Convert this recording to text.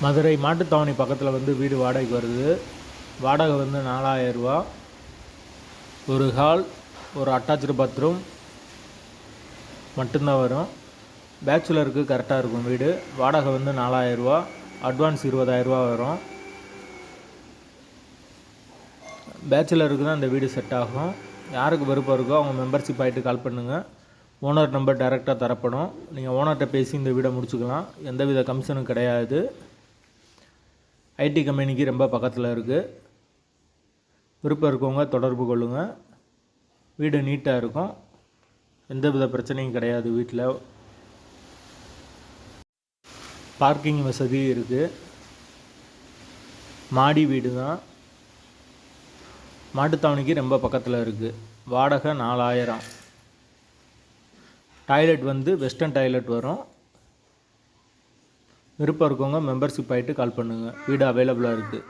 மதுரை மாட்டுத்தாவணி பக்கத்தில் வந்து வீடு வாடகைக்கு வருது. வாடகை வந்து 4000 ரூபா. ஒரு ஹால், ஒரு அட்டாச்சு பாத்ரூம் மட்டும்தான் வரும். பேச்சுலருக்கு கரெக்டாக இருக்கும் வீடு. வாடகை வந்து 4000 ரூபா. அட்வான்ஸ் 20,000 ரூபா வரும். பேச்சுலருக்கு தான் இந்த வீடு செட் ஆகும். யாருக்கு விருப்பம் இருக்கோ அவங்க மெம்பர்ஷிப் ஆகிட்டு கால் பண்ணுங்கள். ஓனர் நம்பர் டைரெக்டாக தரப்படும். நீங்கள் ஓனர்கிட்ட பேசி இந்த வீடை முடிச்சுக்கலாம். எந்தவித கமிஷனும் கிடையாது. ஐடி கம்பெனிக்கு ரொம்ப பக்கத்தில் இருக்குது. விருப்பம் இருக்கவங்க தொடர்பு கொள்ளுங்கள். வீடு நீட்டாக இருக்கும். எந்தவித பிரச்சனையும் கிடையாது. வீட்டில் பார்க்கிங் வசதி இருக்குது. மாடி வீடு தான். மாட்டுத்தாவணிக்கு ரொம்ப பக்கத்தில் இருக்குது. வாடகை 4000. டாய்லெட் வந்து வெஸ்டர்ன் டாய்லெட் வரும். விருப்பம் இருக்கவங்க மெம்பர்ஷிப் ஆகிட்டு கால் பண்ணுங்கள். வீடு அவைலபிளாக இருக்குது.